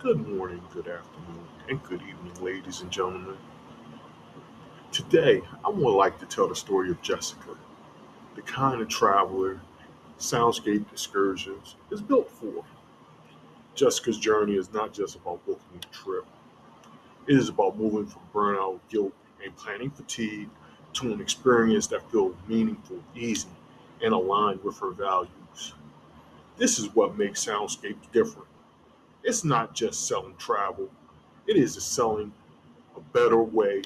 Good morning, good afternoon, and good evening, ladies and gentlemen. Today, I would like to tell the story of Jessica, the kind of traveler Soundscape Excursions is built for. Jessica's journey is not just about booking a trip, it is about moving from burnout, guilt, and planning fatigue to an experience that feels meaningful, easy, and aligned with her values. This is what makes Soundscapes different. It's not just selling travel, it is selling a better way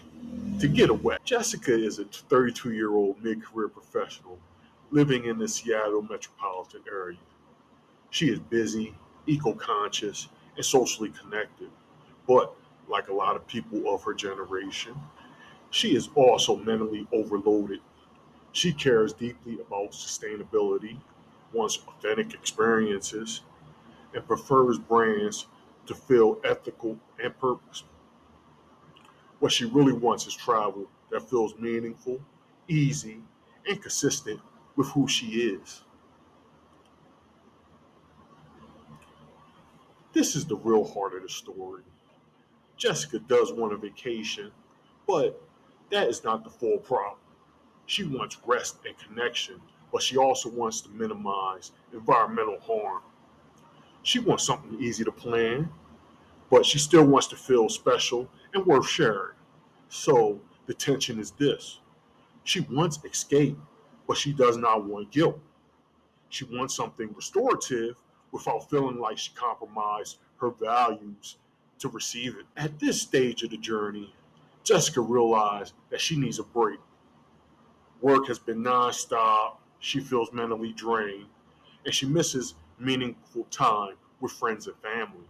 to get away. Jessica is a 32-year-old mid-career professional living in the Seattle metropolitan area. She is busy, eco-conscious, and socially connected. But like a lot of people of her generation, she is also mentally overloaded. She cares deeply about sustainability, wants authentic experiences, and prefers brands to feel ethical and purposeful. What she really wants is travel that feels meaningful, easy, and consistent with who she is. This is the real heart of the story. Jessica does want a vacation, but that is not the full problem. She wants rest and connection, but she also wants to minimize environmental harm. She wants something easy to plan, but she still wants to feel special and worth sharing. So the tension is this: she wants escape, but she does not want guilt. She wants something restorative without feeling like she compromised her values to receive it. At this stage of the journey, Jessica realized that she needs a break. Work has been nonstop, she feels mentally drained, and she misses meaningful time with friends and family.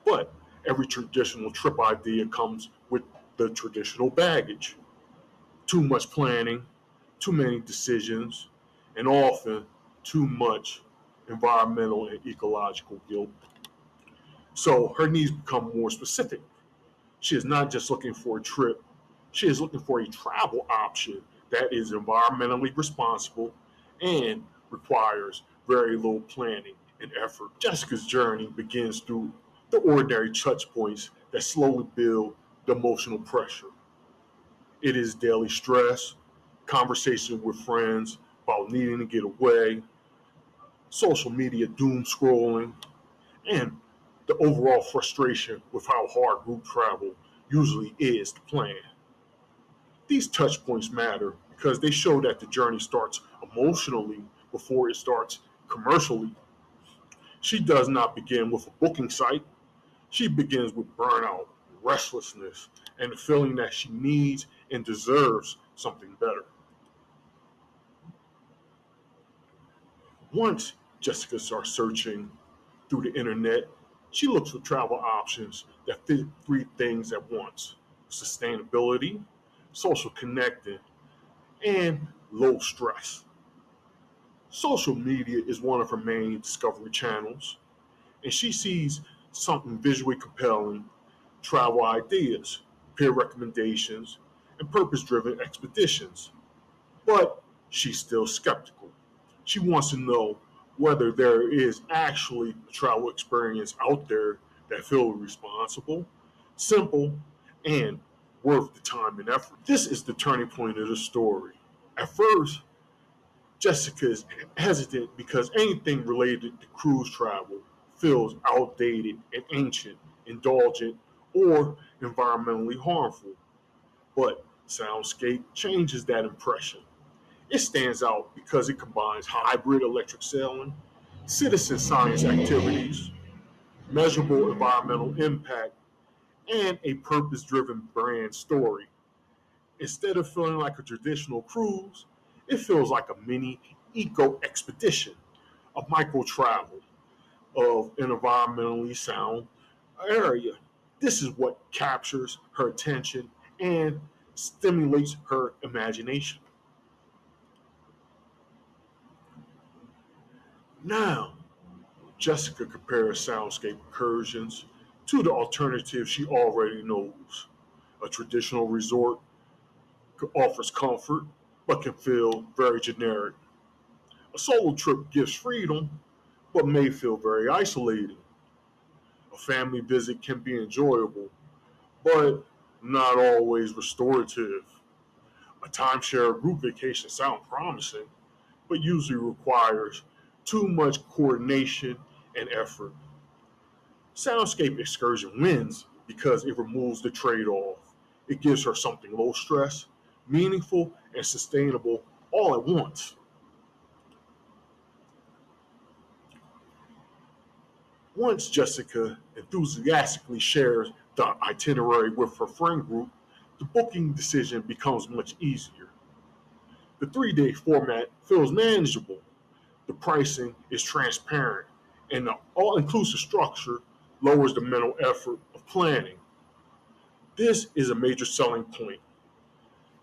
But every traditional trip idea comes with the traditional baggage: too much planning, too many decisions, and often too much environmental and ecological guilt. So her needs become more specific. She is not just looking for a trip, she is looking for a travel option that is environmentally responsible and requires very little planning and effort. Jessica's journey begins through the ordinary touch points that slowly build the emotional pressure. It is daily stress, conversations with friends about needing to get away, social media doom scrolling, and the overall frustration with how hard group travel usually is to plan. These touch points matter because they show that the journey starts emotionally before it starts commercially. She does not begin with a booking site, she begins with burnout, restlessness, and the feeling that she needs and deserves something better. Once Jessica starts searching through the internet, she looks for travel options that fit three things at once: sustainability, social connecting, and low stress. Social media is one of her main discovery channels, and she sees something visually compelling: travel ideas, peer recommendations, and purpose driven expeditions. But she's still skeptical. She wants to know whether there is actually a travel experience out there that feels responsible, simple, and worth the time and effort. This is the turning point of the story. At first, Jessica is hesitant because anything related to cruise travel feels outdated and ancient, indulgent, or environmentally harmful. But Soundscape changes that impression. It stands out because it combines hybrid electric sailing, citizen science activities, measurable environmental impact, and a purpose driven brand story. Instead of feeling like a traditional cruise, it feels like a mini eco expedition, a micro travel of an environmentally sound area. This is what captures her attention and stimulates her imagination. Now, Jessica compares Soundscape Excursions to the alternative she already knows. A traditional resort offers comfort but can feel very generic. A solo trip gives freedom but may feel very isolating. A family visit can be enjoyable, but not always restorative. A timeshare or group vacation sounds promising, but usually requires too much coordination and effort. Soundscape Excursion wins because it removes the trade off. It gives her something low stress, meaningful, and sustainable all at once. Once Jessica enthusiastically shares the itinerary with her friend group, the booking decision becomes much easier. The 3 day format feels manageable, the pricing is transparent, and the all inclusive structure lowers the mental effort of planning. This is a major selling point.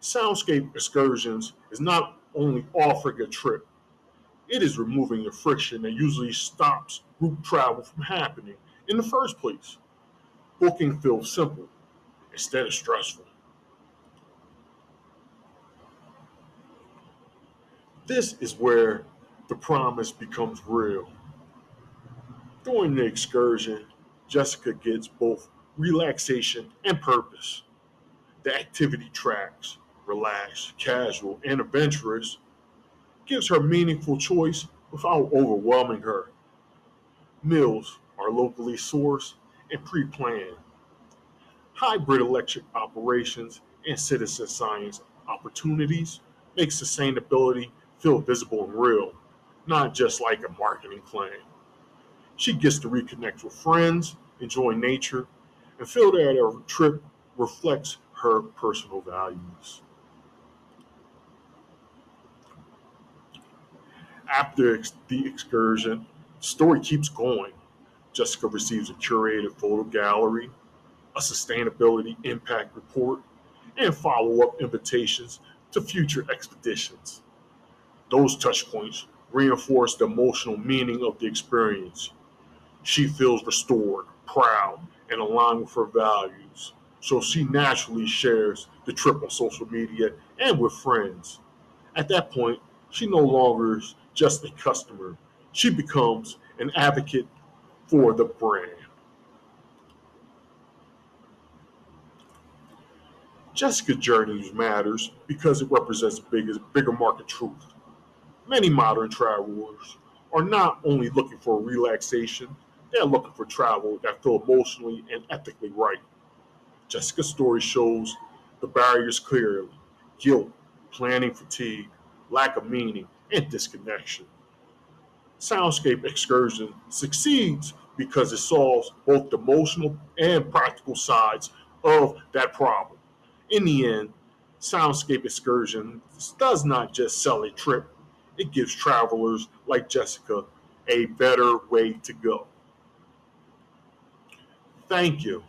Soundscape Excursions is not only offering a trip, it is removing the friction that usually stops group travel from happening in the first place. Booking feels simple instead of stressful. This is where the promise becomes real. During the excursion, Jessica gets both relaxation and purpose. The activity tracks, relaxed, casual, and adventurous, gives her meaningful choice without overwhelming her. Meals are locally sourced and pre planned. Hybrid electric operations and citizen science opportunities make sustainability feel visible and real, not just like a marketing claim. She gets to reconnect with friends, enjoy nature, and feel that her trip reflects her personal values. After the excursion, the story keeps going. Jessica receives a curated photo gallery, a sustainability impact report, and follow up invitations to future expeditions. Those touch points reinforce the emotional meaning of the experience. She feels restored, proud, and aligned with her values, so she naturally shares the trip on social media and with friends. At that point, she no longer is just a customer, she becomes an advocate for the brand. Jessica Journeys matters because it represents bigger market truth. Many modern travelers are not only looking for relaxation, they're looking for travel that feels emotionally and ethically right. Jessica's story shows the barriers clearly: guilt, planning fatigue, lack of meaning, and disconnection. Soundscape Excursion succeeds because it solves both the emotional and practical sides of that problem. In the end, Soundscape Excursion does not just sell a trip, it gives travelers like Jessica a better way to go. Thank you.